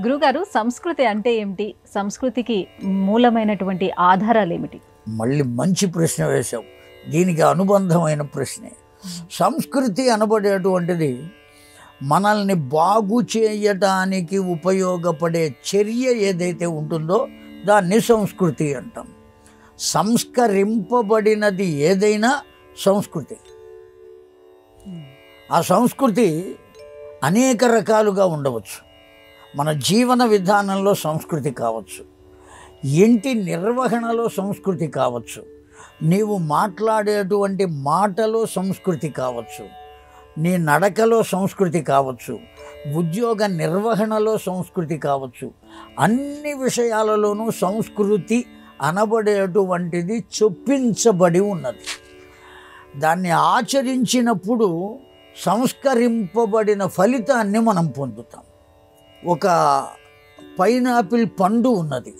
గురుగారు, సంస్కృతి అంటే ఏమిటి? సంస్కృతికి మూలమైనటువంటి ఆధారాలు ఏమిటి? మళ్ళీ మంచి ప్రశ్న వేశావు. దీనికి అనుబంధమైన ప్రశ్నే. సంస్కృతి అనబడేటువంటిది మనల్ని బాగు చేయడానికి ఉపయోగపడే చర్య ఏదైతే ఉంటుందో దాన్ని సంస్కృతి అంటాం. సంస్కరింపబడినది ఏదైనా సంస్కృతి. ఆ సంస్కృతి అనేక రకాలుగా ఉండవచ్చు. మన జీవన విధానంలో సంస్కృతి కావచ్చు, ఇంటి నిర్వహణలో సంస్కృతి కావచ్చు, నీవు మాట్లాడేటువంటి మాటలో సంస్కృతి కావచ్చు, నీ నడకలో సంస్కృతి కావచ్చు, ఉద్యోగ నిర్వహణలో సంస్కృతి కావచ్చు. అన్ని విషయాలలోనూ సంస్కృతి అనబడేటువంటిది చొప్పించబడి ఉన్నది. దాన్ని ఆచరించినప్పుడు సంస్కరింపబడిన ఫలితాన్ని మనం పొందుతాం. ఒక పైనాపిల్ పండు ఉన్నది.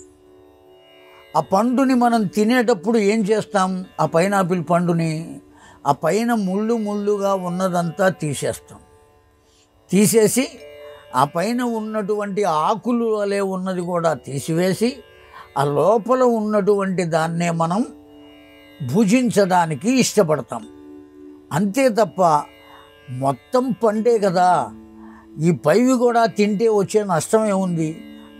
ఆ పండుని మనం తినేటప్పుడు ఏం చేస్తాం? ఆ పైనాపిల్ పండుని ఆ పైన ముళ్ళు ముళ్ళుగా ఉన్నదంతా తీసేస్తాం. తీసేసి ఆ పైన ఉన్నటువంటి ఆకులు వలె ఉన్నది కూడా తీసివేసి ఆ లోపల ఉన్నటువంటి దాన్నే మనం భుజించడానికి ఇష్టపడతాం. అంతే తప్ప మొత్తం పండే కదా, ఈ పైవి కూడా తింటే వచ్చే నష్టం ఏముంది?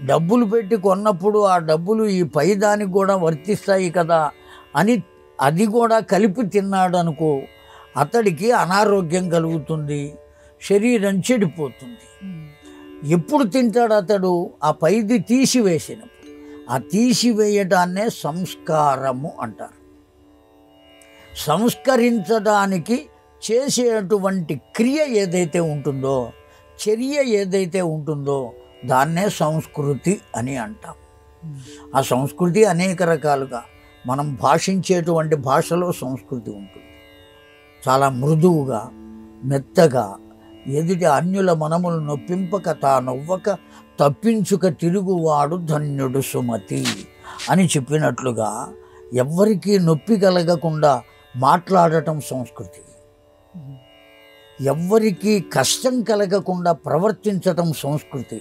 డబ్బులు పెట్టి కొన్నప్పుడు ఆ డబ్బులు ఈ పై దానికి కూడా వర్తిస్తాయి కదా అని అది కూడా కలిపి తిన్నాడు అనుకో, అతడికి అనారోగ్యం కలుగుతుంది, శరీరం చెడిపోతుంది. ఎప్పుడు తింటాడు అతడు? ఆ పైది తీసివేసినప్పుడు. ఆ తీసివేయడాన్నే సంస్కారము అంటారు. సంస్కరించడానికి చేసేటువంటి క్రియ ఏదైతే ఉంటుందో, చర్య ఏదైతే ఉంటుందో దాన్నే సంస్కృతి అని అంటాం. ఆ సంస్కృతి అనేక రకాలుగా, మనం భాషించేటువంటి భాషలో సంస్కృతి ఉంటుంది. చాలా మృదువుగా, మెత్తగా, ఎదుటి అన్యుల మనములు నొప్పింపక తానొవ్వక తప్పించుక తిరుగువాడు ధన్యుడు సుమతి అని చెప్పినట్లుగా ఎవ్వరికీ నొప్పి కలగకుండా మాట్లాడటం సంస్కృతి. ఎవ్వరికీ కష్టం కలగకుండా ప్రవర్తించటం సంస్కృతి.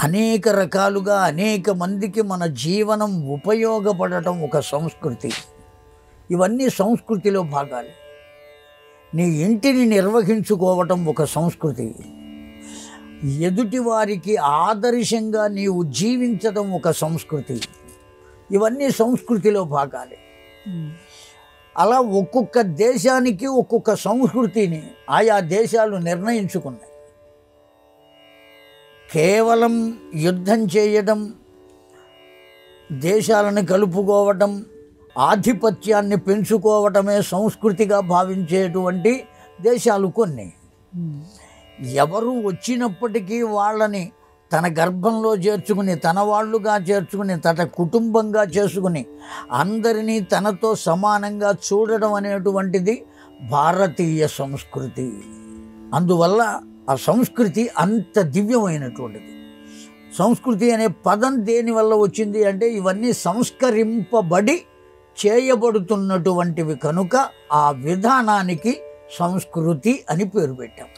అనేక రకాలుగా అనేక మందికి మన జీవనం ఉపయోగపడటం ఒక సంస్కృతి. ఇవన్నీ సంస్కృతిలో భాగాలు. నీ ఇంటిని నిర్వహించుకోవటం ఒక సంస్కృతి. ఎదుటి వారికి ఆదర్శంగా నీవు జీవించటం ఒక సంస్కృతి. ఇవన్నీ సంస్కృతిలో భాగాలే. అలా ఒక్కొక్క దేశానికి ఒక్కొక్క సంస్కృతిని ఆయా దేశాలు నిర్ణయించుకున్నాయి. కేవలం యుద్ధం చేయడం, దేశాలను కలుపుకోవటం, ఆధిపత్యాన్ని పెంచుకోవటమే సంస్కృతిగా భావించేటువంటి దేశాలు కొన్ని. ఎవరు వచ్చినప్పటికీ వాళ్ళని తన గర్భంలో చేర్చుకుని, తన వాళ్ళుగా చేర్చుకుని, తన కుటుంబంగా చేసుకుని అందరినీ తనతో సమానంగా చూడడం అనేటువంటిది భారతీయ సంస్కృతి. అందువల్ల ఆ సంస్కృతి అంత దివ్యమైనటువంటిది. సంస్కృతి అనే పదం దేనివల్ల వచ్చింది అంటే ఇవన్నీ సంస్కరింపబడి చేయబడుతున్నటువంటివి కనుక ఆ విధానానికి సంస్కృతి అని పేరు పెట్టాం.